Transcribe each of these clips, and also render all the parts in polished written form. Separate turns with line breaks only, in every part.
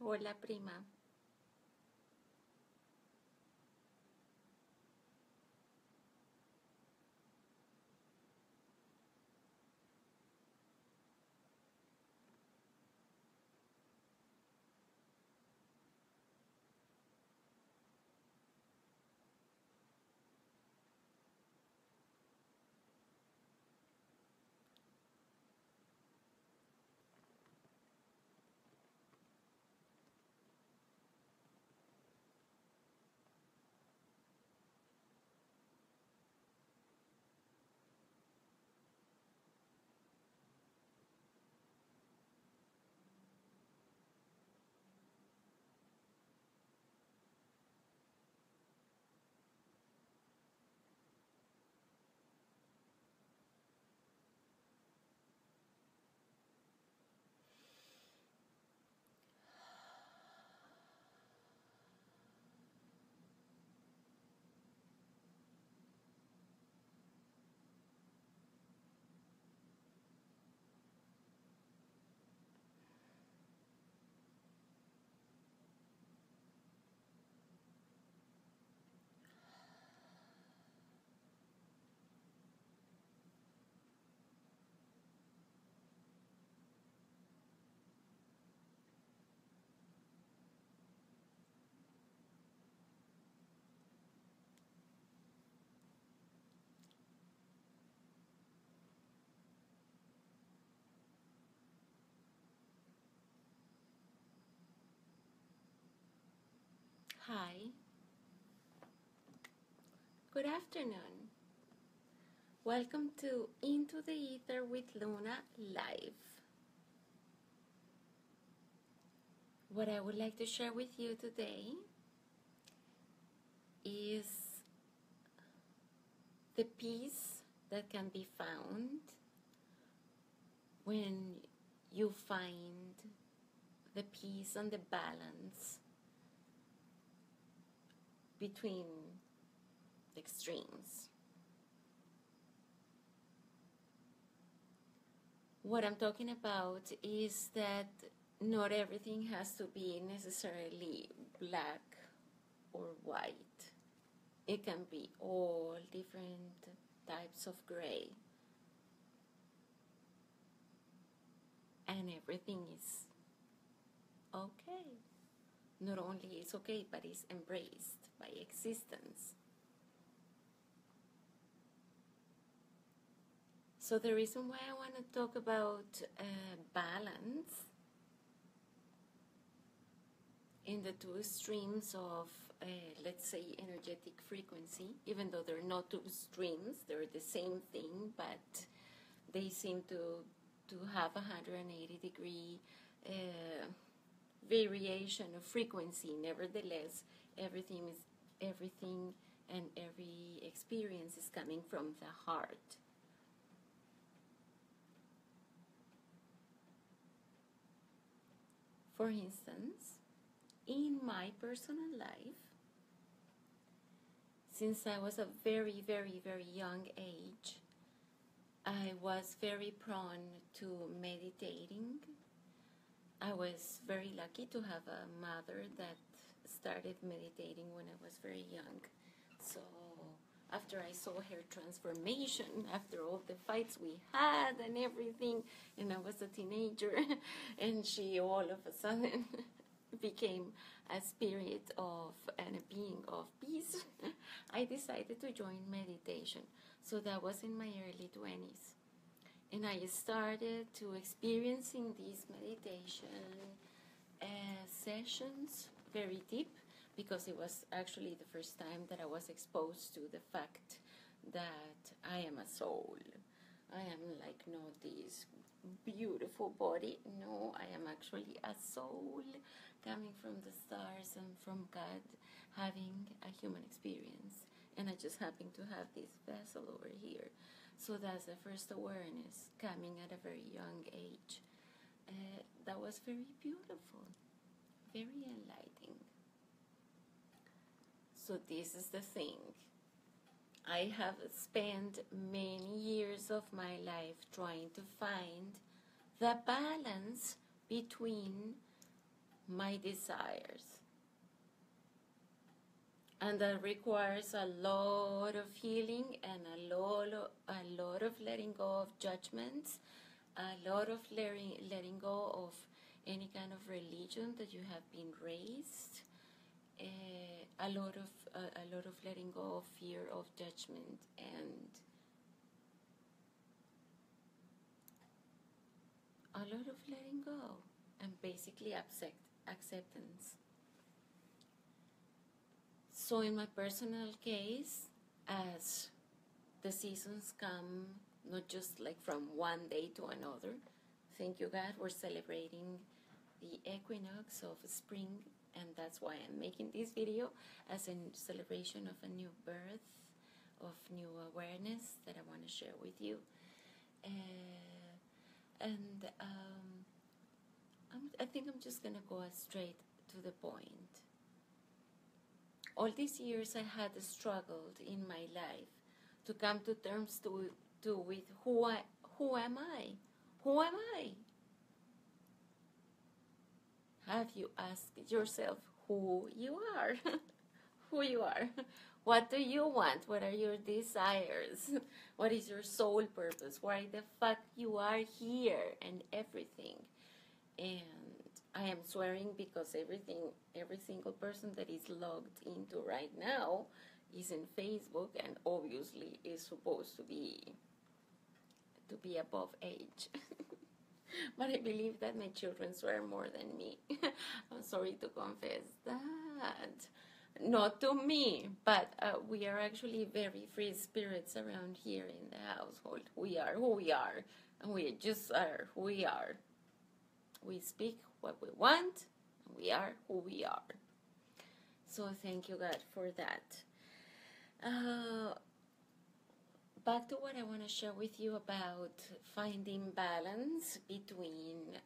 Hola, prima. Hi. Good afternoon. Welcome to Into the Ether with Luna Live. What I would like to share with you today is the peace that can be found when you find the peace and the balance between the extremes. What I'm talking about is that not everything has to be necessarily black or white. It can be all different types of gray. And everything is okay. Not only is okay, but is embraced by existence. So the reason why I want to talk about balance in the two streams of, let's say, energetic frequency, even though they're not two streams, they're the same thing, but they seem to have a 180-degree variation of frequency. Nevertheless, everything and every experience is coming from the heart. For instance, in my personal life, since I was a very, very, very young age, I was very prone to meditating. I was very lucky to have a mother that started meditating when I was very young. So after I saw her transformation, after all the fights we had and everything, and I was a teenager, and she all of a sudden became a spirit of and a being of peace, I decided to join meditation. So that was in my early 20s. And I started to experiencing these meditation sessions very deep, because it was actually the first time that I was exposed to the fact that I am a soul. I am like not this beautiful body. No, I am actually a soul coming from the stars and from God, having a human experience. And I just happen to have this vessel over here. So that's the first awareness coming at a very young age. That was very beautiful, very enlightening. So this is the thing. I have spent many years of my life trying to find the balance between my desires. And that requires a lot of healing and a lot of letting go of judgments, a lot of letting go of any kind of religion that you have been raised, a lot of letting go of fear of judgment, and a lot of letting go, and basically acceptance. So in my personal case, as the seasons come, not just like from one day to another, thank you God, we're celebrating the equinox of spring, and that's why I'm making this video, as a celebration of a new birth, of new awareness that I want to share with you. I think I'm just gonna go straight to the point. All these years I had struggled in my life to come to terms with who am I? Who am I? Have you asked yourself who you are? Who you are? What do you want? What are your desires? What is your soul purpose? Why the fuck you are here and everything? And I am swearing because every single person that is logged into right now is in Facebook and obviously is supposed to be above age. But I believe that my children swear more than me. I'm sorry to confess that. Not to me, but we are actually very free spirits around here in the household. We are who we are, and we just are who we are. We speak what we want, and we are who we are. So thank you, God, for that. Back to what I want to share with you about finding balance between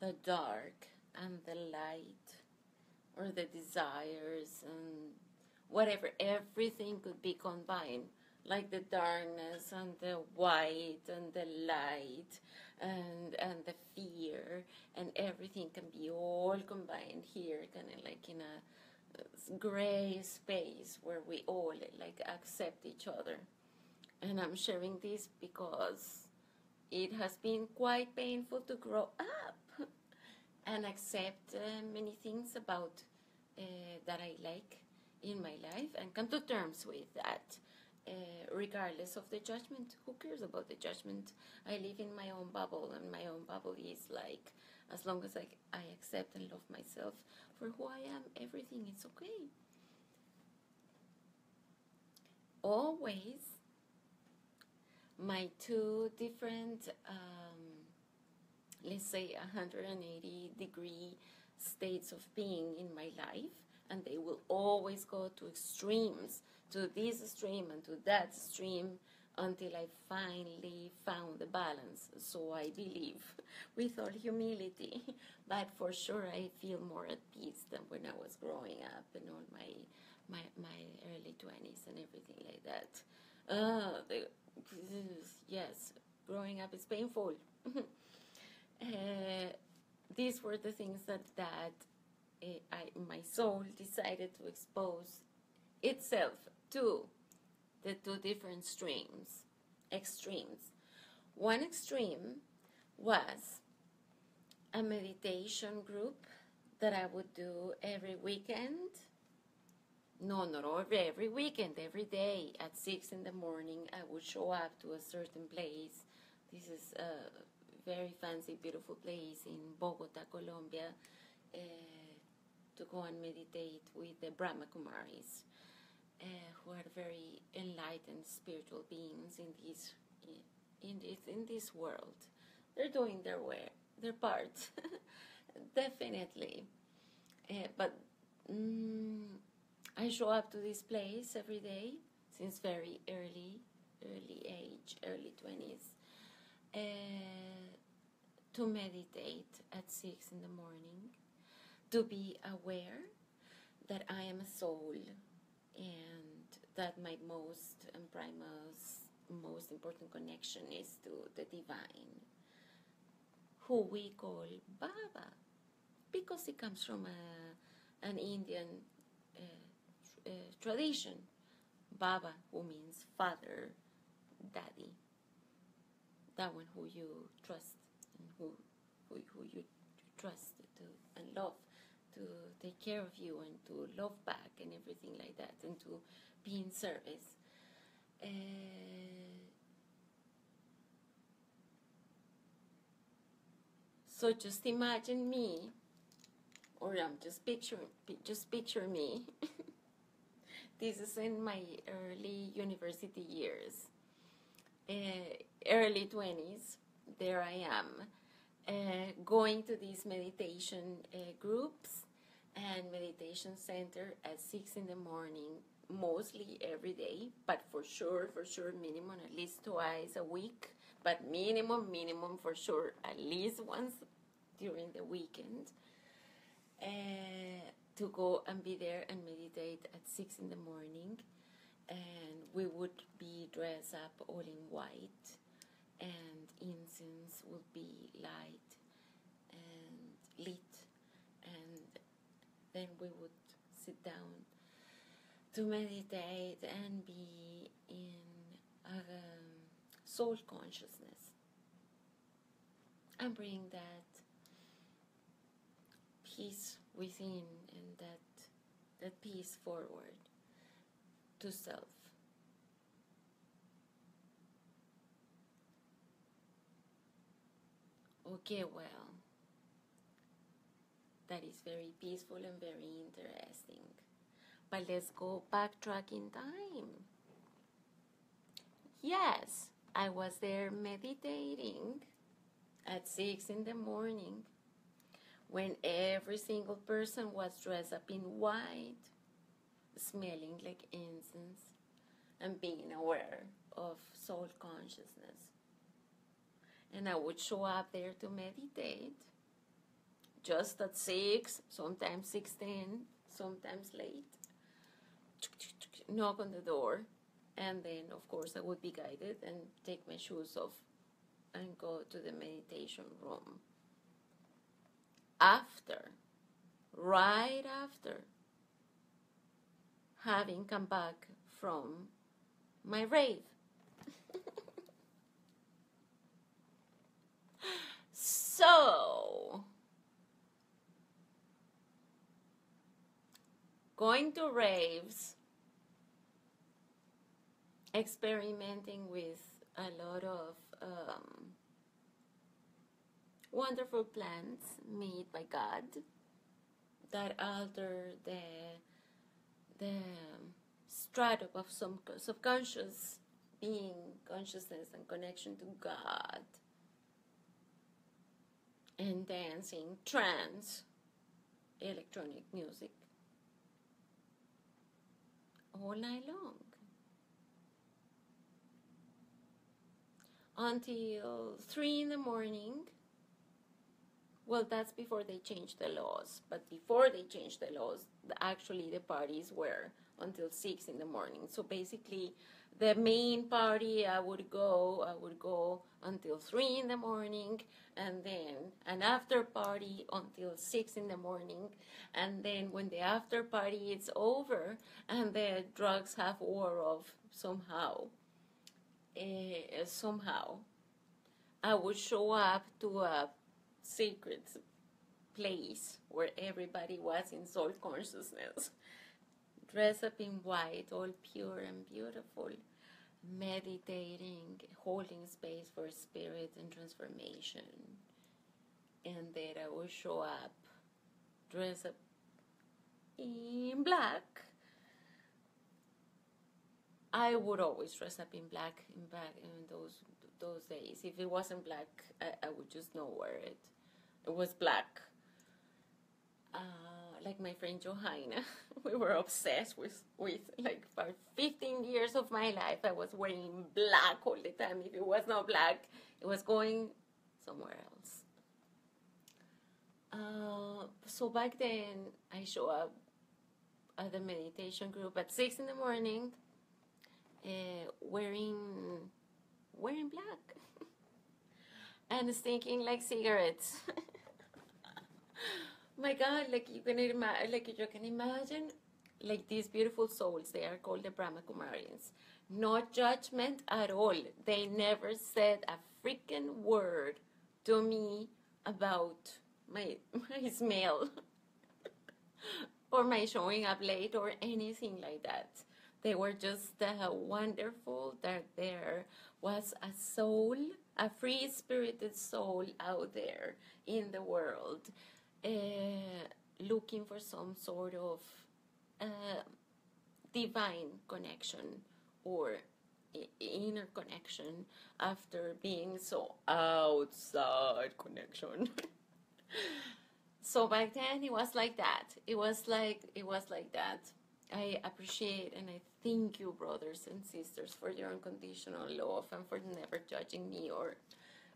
the dark and the light, or the desires, and whatever. Everything could be combined, like the darkness and the white and the light and the fear, and everything can be all combined here, kind of like in a gray space where we all like accept each other. And I'm sharing this because it has been quite painful to grow up and accept many things about that I like in my life, and come to terms with that, regardless of the judgment. Who cares about the judgment? I live in my own bubble, and my own bubble is like, as long as I accept and love myself for who I am, everything is okay. Always, my two different, let's say 180-degree states of being in my life, and they will always go to extremes, to this extreme and to that extreme, until I finally found the balance. So I believe, with all humility, but for sure I feel more at peace than when I was growing up and all my early 20s and everything like that. Yes, growing up is painful. These were the things that my soul decided to expose itself to, the two different extremes. One extreme was a meditation group that I would do every weekend. No, not every weekend, every day at 6 in the morning. I would show up to a certain place. This is a very fancy, beautiful place in Bogota, Colombia, to go and meditate with the Brahma Kumaris, who are very enlightened spiritual beings in this world. They're doing their part, definitely. But I show up to this place every day since very early age, early 20s, to meditate at 6 in the morning, to be aware that I am a soul, and that my most important connection is to the divine. who we call Baba, because it comes from an Indian tradition. Baba, who means father, daddy, that one who you trust and who you trust to and love, to take care of you and to love back and everything like that, and to be in service. So just imagine me, or just picture me. This is in my early university years, early 20s. There I am, going to these meditation groups and meditation center at 6 in the morning, mostly every day, but for sure, minimum at least twice a week, but minimum for sure at least once during the weekend, to go and be there and meditate at 6 in the morning. And we would be dressed up all in white, and incense would be light and lit, and then we would sit down to meditate and be in soul consciousness and bring that peace within and that peace forward to self. Okay, well, that is very peaceful and very interesting. But let's go backtrack in time. Yes, I was there meditating at 6 in the morning when every single person was dressed up in white, smelling like incense, and being aware of soul consciousness. And I would show up there to meditate, just at 6, sometimes 6:10, sometimes late, knock on the door, and then, of course, I would be guided and take my shoes off and go to the meditation room. Right after having come back from my rave. So, going to raves, experimenting with a lot of wonderful plants made by God that alter the stratum of some subconscious being, consciousness, and connection to God, and dancing, trance, electronic music all night long until 3 in the morning. Well, that's before they changed the laws. But before they changed the laws, actually the parties were until 6 in the morning. So basically, the main party I would go until 3 in the morning, and then an after party until 6 in the morning. And then when the after party is over and the drugs have wore off somehow, I would show up to a sacred place where everybody was in soul consciousness, dressed up in white, all pure and beautiful, meditating, holding space for spirit and transformation. And then I would show up dressed up in black. I would always dress up in black in those days. If it wasn't black, I would just not wear it. It was black. Like my friend Johanna, we were obsessed with like for 15 years of my life, I was wearing black all the time. If it was not black, it was going somewhere else. So back then, I show up at the meditation group at 6 in the morning, wearing black. and stinking like cigarettes. My God, like you can imagine, like these beautiful souls. They are called the Brahma Kumarians. No judgment at all. They never said a freaking word to me about my smell or my showing up late or anything like that. They were just wonderful that there was a soul, a free spirited soul out there in the world, looking for some sort of uh, divine connection or inner connection after being so outside connection. So back then it was like that. It was like that. I appreciate and I thank you, brothers and sisters, for your unconditional love and for never judging me or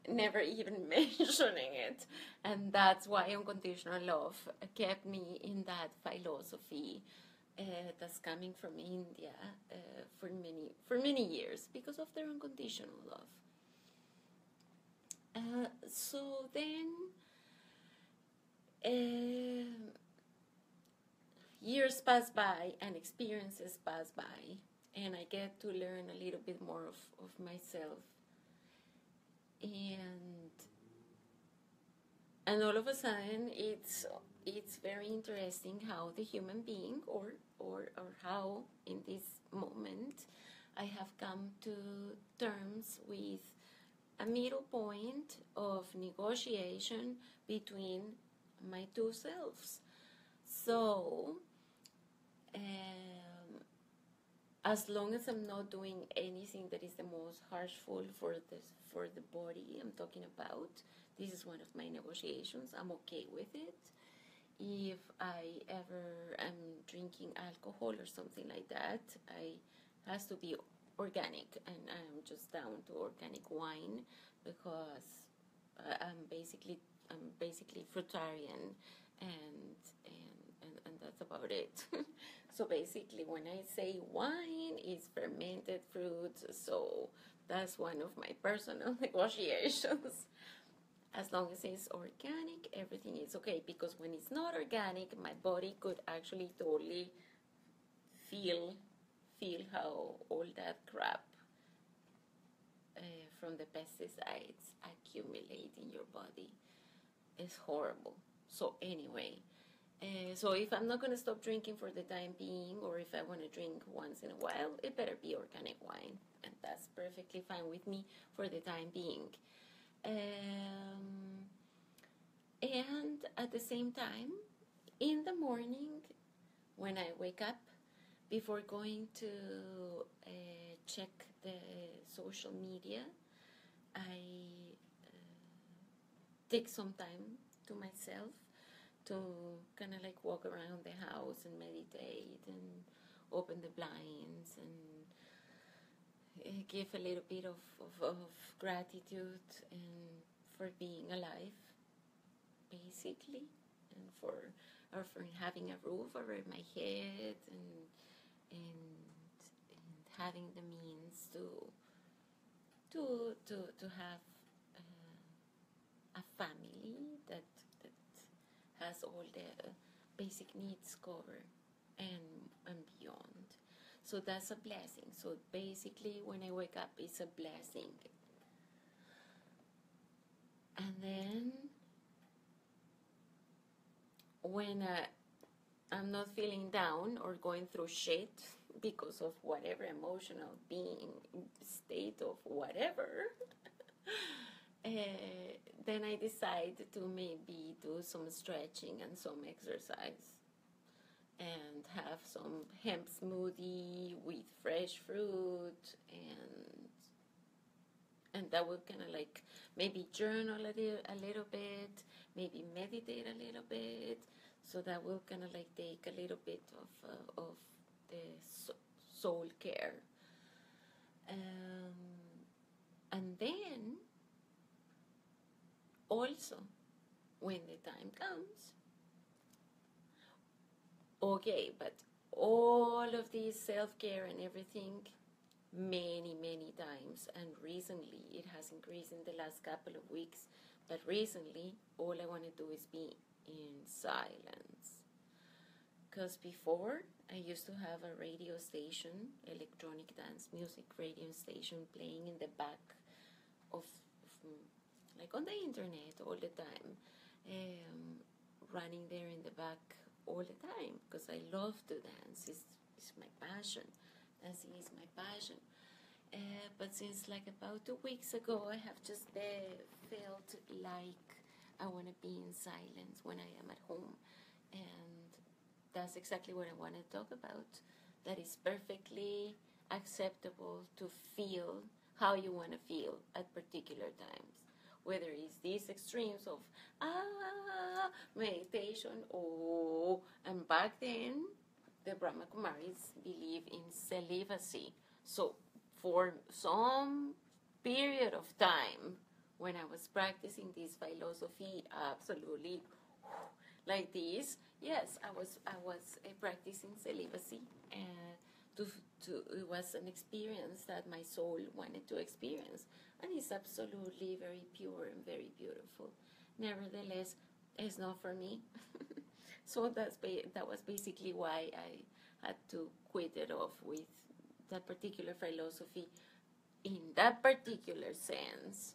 never even mentioning it. And that's why unconditional love kept me in that philosophy that's coming from India for many years because of their unconditional love. So then years pass by and experiences pass by, and I get to learn a little bit more of myself. And all of a sudden, it's very interesting how the human being, or how in this moment, I have come to terms with a middle point of negotiation between my two selves. So, as long as I'm not doing anything that is the most harmful for the body I'm talking about, this is one of my negotiations. I'm okay with it. If I ever am drinking alcohol or something like that, has to be organic, and I'm just down to organic wine because I'm basically fruitarian, and that's about it. So basically, when I say wine, it's fermented fruits. So that's one of my personal negotiations. As long as it's organic, everything is okay. Because when it's not organic, my body could actually totally feel how all that crap from the pesticides accumulate in your body. It's horrible. So anyway, so if I'm not going to stop drinking for the time being, or if I want to drink once in a while, it better be organic wine. And that's perfectly fine with me for the time being. And at the same time, in the morning, when I wake up, before going to check the social media, I take some time to myself to kind of like walk around the house and meditate and open the blinds and give a little bit of gratitude and for being alive, basically, and for having a roof over my head and having the means to have a family that has all the basic needs covered and beyond. So that's a blessing. So basically, when I wake up, it's a blessing. And then when I'm not feeling down or going through shit because of whatever emotional being state of whatever, then I decide to maybe do some stretching and some exercise and have some hemp smoothie with fresh fruit, and that would kind of like maybe journal a little bit, maybe meditate a little bit. So that will kind of like take a little bit of the soul care. And then also, when the time comes, okay, but all of this self-care and everything many times, and recently it has increased in the last couple of weeks, but recently all I want to do is be in silence. Because before I used to have a radio station, electronic dance music radio station, playing in the back of like on the internet all the time, running there in the back all the time, because I love to dance. It's my passion. Dancing is my passion. But since like about 2 weeks ago, I have just felt like I want to be in silence when I am at home. And that's exactly what I want to talk about. That is perfectly acceptable to feel how you want to feel at particular times. Whether it's these extremes of meditation, and back then the Brahma Kumaris believe in celibacy. So for some period of time when I was practicing this philosophy, absolutely like this, yes, I was practicing celibacy, and it was an experience that my soul wanted to experience, and it's absolutely very pure and very beautiful. Nevertheless, it's not for me. So that was basically why I had to quit it off with that particular philosophy in that particular sense.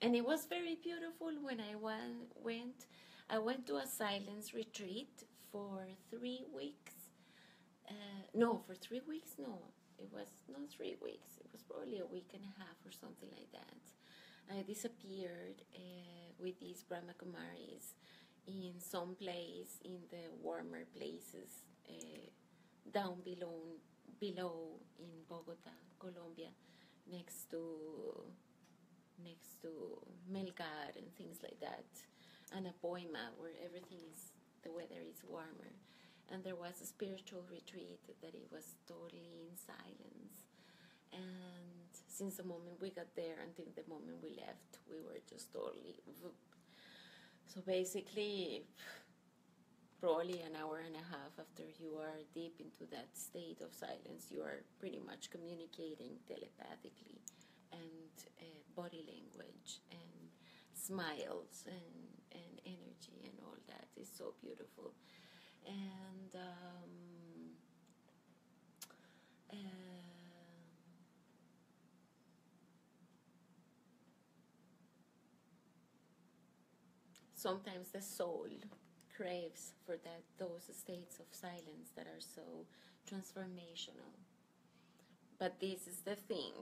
And it was very beautiful when I went. I went to a silence retreat for 3 weeks. No, for 3 weeks, no. It was not 3 weeks. It was probably a week and a half or something like that. I disappeared with these Brahma Kumaris in some place in the warmer places down below in Bogota, Colombia, next to Melgar and things like that, and Apoima, where the weather is warmer. And there was a spiritual retreat that it was totally in silence. And since the moment we got there until the moment we left, we were just totally... So basically, probably an hour and a half after you are deep into that state of silence, you are pretty much communicating telepathically, and body language and smiles and energy and all that is so beautiful. And sometimes the soul craves for those states of silence that are so transformational. But this is the thing.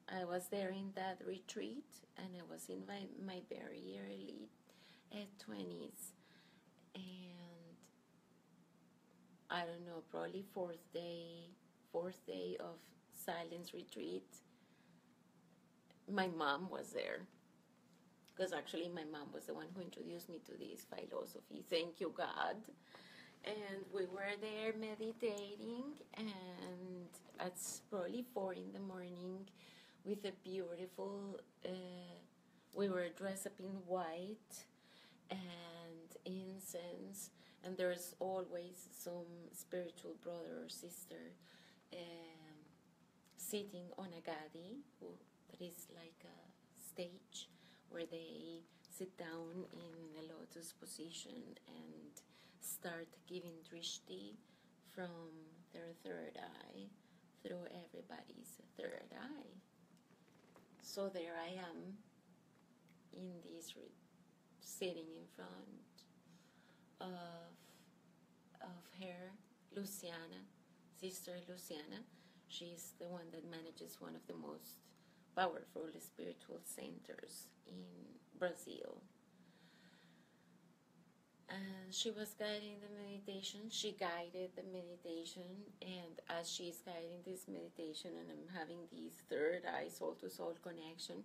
I was there in that retreat, and I was in my very early 20s, and I don't know, probably fourth day of silence retreat, my mom was there. Because actually my mom was the one who introduced me to this philosophy. Thank you, God. And we were there meditating, and it's probably 4 in the morning with a beautiful, we were dressed up in white and incense, and there's always some spiritual brother or sister sitting on a gadi, that is like a stage where they sit down in a lotus position and start giving drishti from their third eye through everybody's third eye. So there I am in this sitting in front of her, Luciana, Sister Luciana. She's the one that manages one of the most powerful spiritual centers in Brazil. And she was guiding the meditation. She guided the meditation, and as she's guiding this meditation and I'm having this third eye soul-to-soul connection,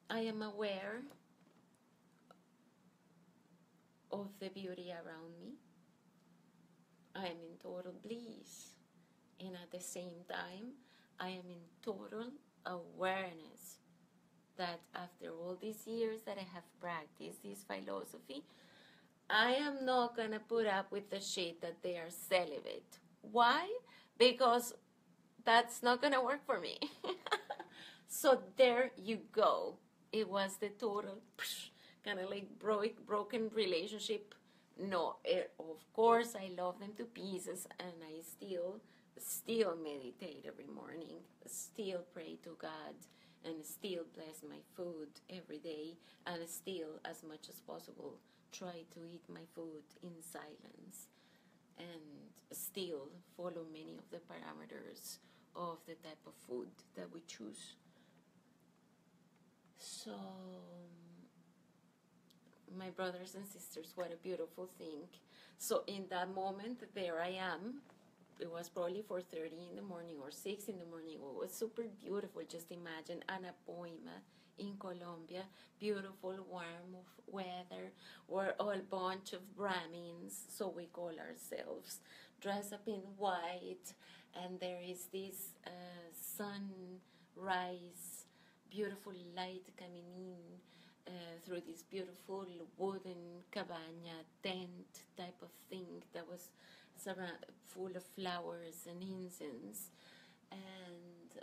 I am aware of the beauty around me. I am in total bliss, and at the same time, I am in total awareness that after all these years that I have practiced this philosophy, I am not going to put up with the shit that they are celibate. Why? Because that's not gonna work for me. So there you go. It was the total kind of like broken relationship. No, of course I love them to pieces, and I still meditate every morning, still pray to God, and still bless my food every day, and still, as much as possible, try to eat my food in silence, and still follow many of the parameters of the type of food that we choose. So, my brothers and sisters, what a beautiful thing. So in that moment, there I am. It was probably 4:30 in the morning or 6 in the morning. It was super beautiful. Just imagine an Apoima in Colombia, beautiful warm weather. We're all a bunch of Brahmins, so we call ourselves, dressed up in white, and there is this sunrise, beautiful light coming in through this beautiful wooden cabana tent type of thing that was full of flowers and incense, and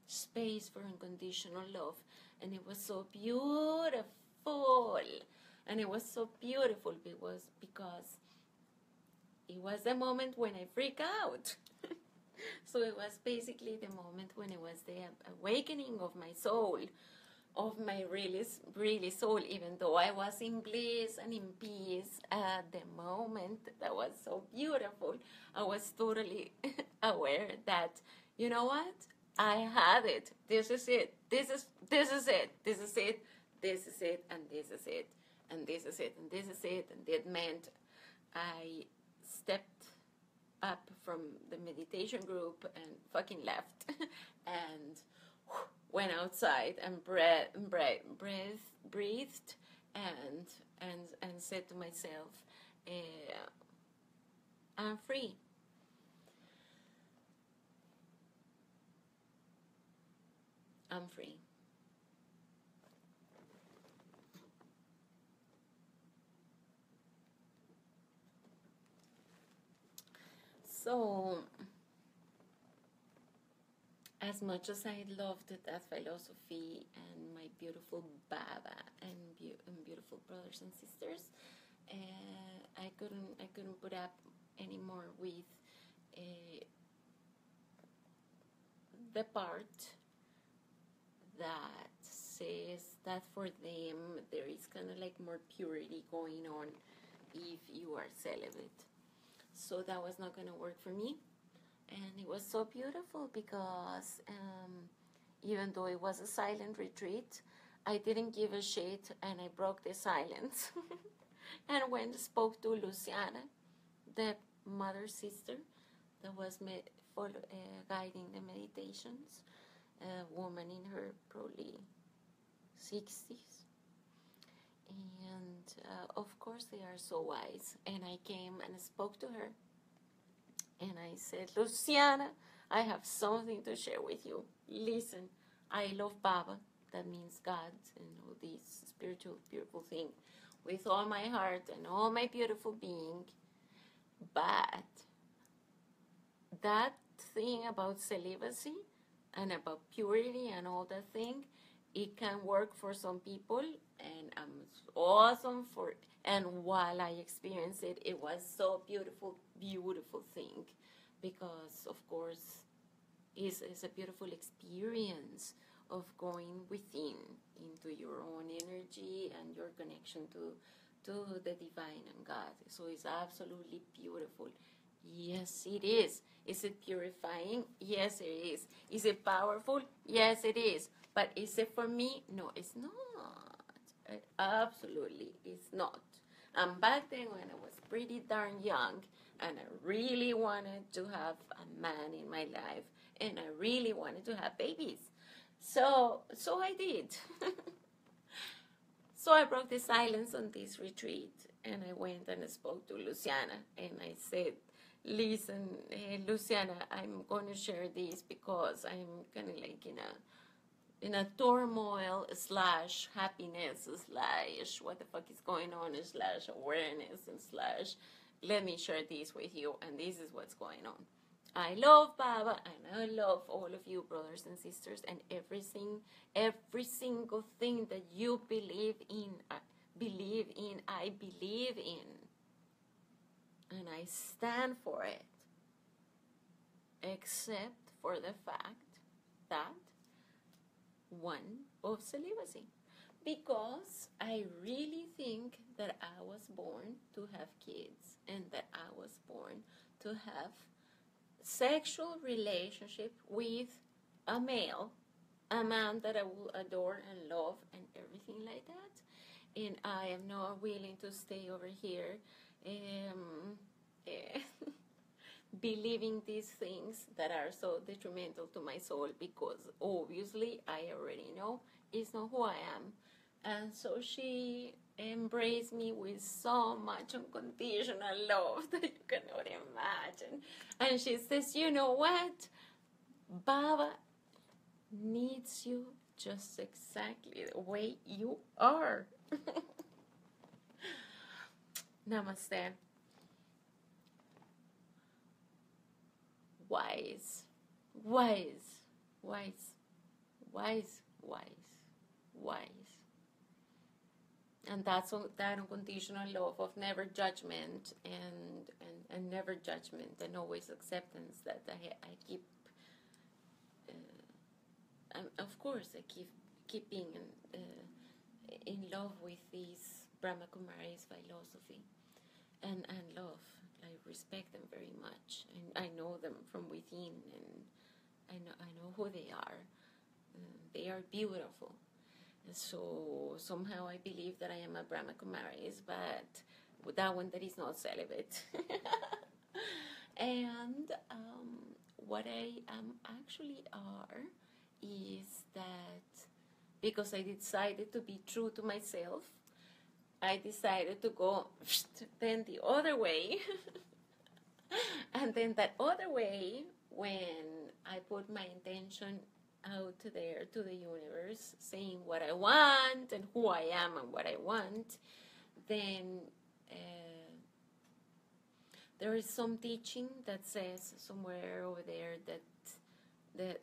space for unconditional love. And it was so beautiful. And it was so beautiful because it was the moment when I freak out. So it was basically the moment when it was the awakening of my soul, of my really soul, even though I was in bliss and in peace at the moment. That was so beautiful. I was totally aware that, you know what? I had it. This is it. This is it. This is it. This is it. And this is it. And this is it. And this is it. And that meant I stepped up from the meditation group and fucking left and went outside and breathed and said to myself, I'm free. I'm free. So, as much as I loved that philosophy and my beautiful Baba and beautiful brothers and sisters, I couldn't put up anymore with the part that says that for them there is kind of like more purity going on if you are celibate. So that was not going to work for me. And it was so beautiful because even though it was a silent retreat, I didn't give a shit, and I broke the silence and went and spoke to Luciana, the mother sister that was guiding the meditations, a woman in her probably 60s. And of course they are so wise. And I came and spoke to her. And I said, Luciana, I have something to share with you. Listen, I love Baba. That means God and all this spiritual, beautiful thing with all my heart and all my beautiful being. But that thing about celibacy and about purity and all that thing, it can work for some people, and I'm awesome for it. And while I experienced it, it was so beautiful, beautiful thing, because of course it's a beautiful experience of going within into your own energy and your connection to the divine and God. So it's absolutely beautiful. Yes, it is. Is it purifying? Yes, it is. Is it powerful? Yes, it is. But is it for me? No, it's not. It absolutely is not. And back then when I was pretty darn young and I really wanted to have a man in my life and I really wanted to have babies. So I did. So I broke the silence on this retreat and I went and I spoke to Luciana and I said, listen, Luciana, I'm going to share this because I'm kind of like in a turmoil / happiness / what the fuck is going on / awareness and / let me share this with you, and this is what's going on. I love Baba, and I love all of you, brothers and sisters, and every single thing that you believe in, I believe in, and I stand for it, except for the fact that one of celibacy, because I really think that I was born to have kids, and that I was born to have sexual relationship with a male, a man that I will adore and love and everything like that. And I am not willing to stay over here believing these things that are so detrimental to my soul, because obviously I already know it's not who I am. And so she embraced me with so much unconditional love that you cannot imagine. And she says, you know what? Baba needs you just exactly the way you are. Namaste. Wise, wise, wise, wise, wise, wise. And that's that unconditional love of never judgment and never judgment and always acceptance that I keep. Of course, I keep being in love with this Brahma Kumari's philosophy and love. I respect them very much, and I know them from within, and I know who they are. They are beautiful. So somehow I believe that I am a Brahma Kumaris, but with that one that is not celibate. And what I actually are is that because I decided to be true to myself, I decided to go then the other way. And then that other way, when I put my intention out there to the universe, saying what I want and who I am and what I want, then there is some teaching that says somewhere over there that the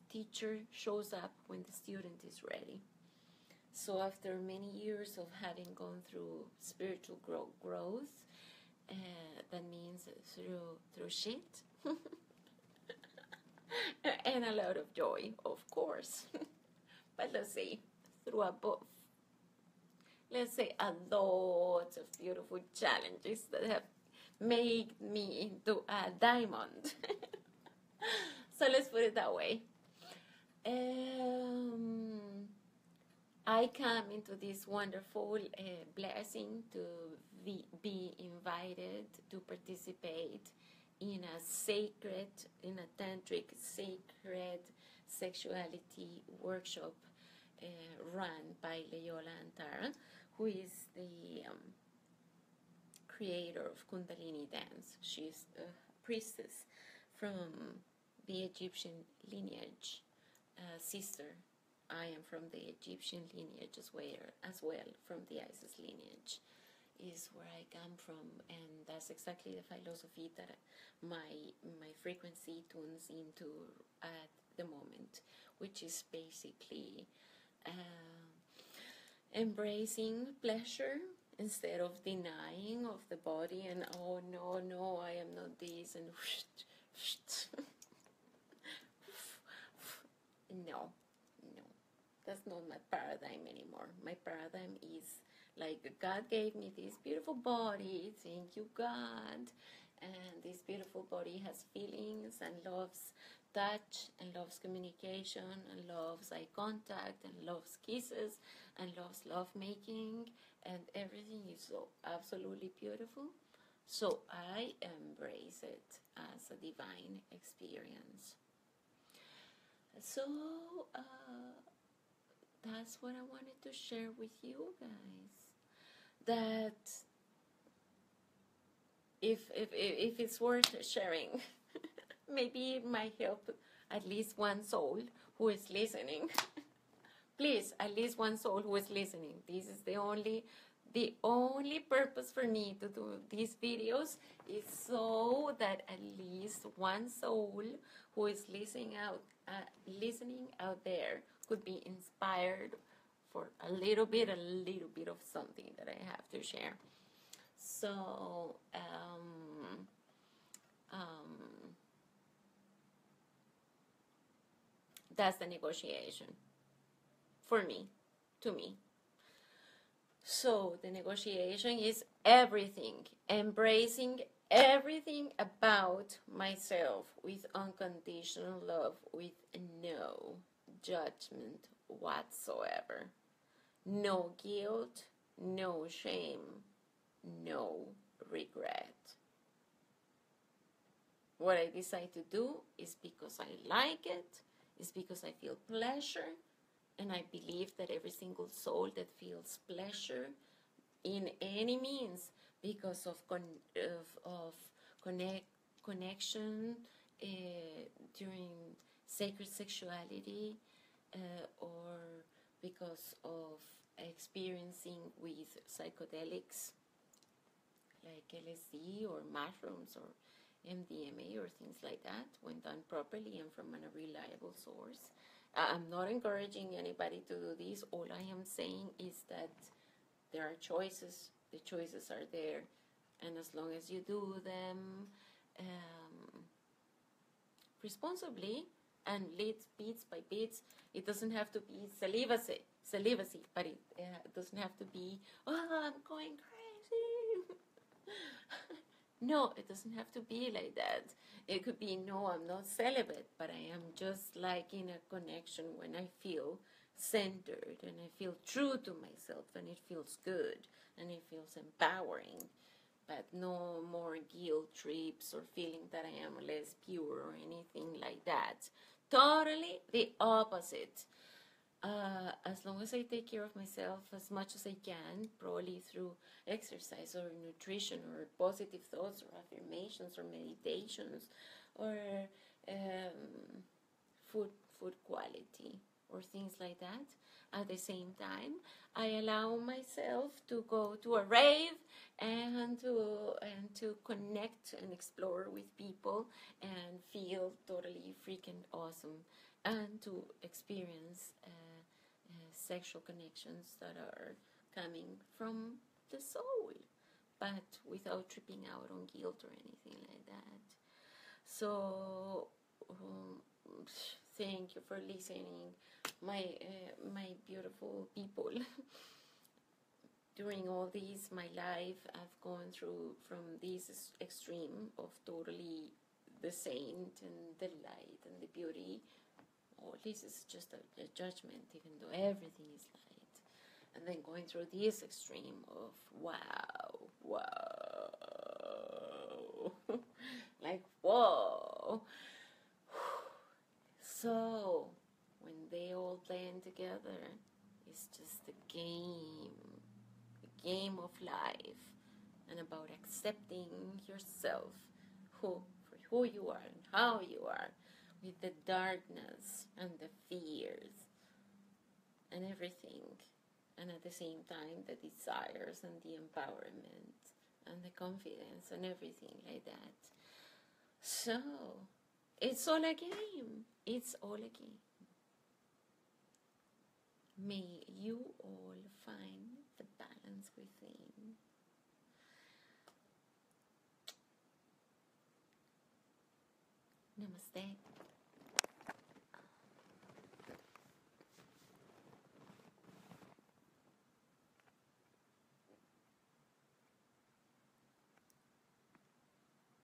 teacher shows up when the student is ready. So after many years of having gone through spiritual growth, that means through shit and a lot of joy, of course. But let's say through a lot of beautiful challenges that have made me into a diamond. So let's put it that way. I come into this wonderful blessing to be invited to participate in a tantric sacred sexuality workshop run by Leola Antara, who is the creator of Kundalini dance. She's a priestess from the Egyptian lineage, sister. I am from the Egyptian lineage as well, from the Isis lineage is where I come from, and that's exactly the philosophy that my frequency tunes into at the moment, which is basically embracing pleasure instead of denying of the body and oh no I am not this and no, that's not my paradigm anymore. My paradigm is like God gave me this beautiful body, thank you God, and this beautiful body has feelings and loves touch and loves communication and loves eye contact and loves kisses and loves love making, and everything is so absolutely beautiful. So I embrace it as a divine experience. So that's what I wanted to share with you guys. That if it's worth sharing, maybe it might help at least one soul who is listening. Please, at least one soul who is listening. This is the only The only purpose for me to do these videos is so that at least one soul who is listening out there could be inspired for a little bit of something that I have to share. So, that's the negotiation for me, to me. So the negotiation is everything, embracing everything about myself with unconditional love, with no judgment whatsoever. No guilt, no shame, no regret. What I decide to do is because I like it, is because I feel pleasure, and I believe that every single soul that feels pleasure in any means because of connection during sacred sexuality or because of experiencing with psychedelics like LSD or mushrooms or MDMA or things like that, when done properly and from a reliable source. I'm not encouraging anybody to do this. All I am saying is that there are choices. The choices are there. And as long as you do them responsibly and bits by bits, it doesn't have to be celibacy, but it doesn't have to be, oh, I'm going crazy. No, it doesn't have to be like that. It could be, no, I'm not celibate, but I am just like in a connection when I feel centered and I feel true to myself and it feels good and it feels empowering. But no more guilt trips or feeling that I am less pure or anything like that. Totally the opposite. As long as I take care of myself as much as I can, probably through exercise or nutrition or positive thoughts or affirmations or meditations or food quality or things like that. At the same time, I allow myself to go to a rave and to connect and explore with people and feel totally freaking awesome and to experience sexual connections that are coming from the soul, but without tripping out on guilt or anything like that. So thank you for listening, my beautiful people. During all this, my life, I've gone through from this extreme of totally the saint and the light and the beauty. Oh, this is just a judgment, even though everything is light. And then going through this extreme of wow, like whoa. So, when they all blend together, it's just a game of life, and about accepting yourself for who you are and how you are, with the darkness and the fears and everything, and at the same time the desires and the empowerment and the confidence and everything like that. So it's all a game. It's all a game. May you all find the balance within. Namaste.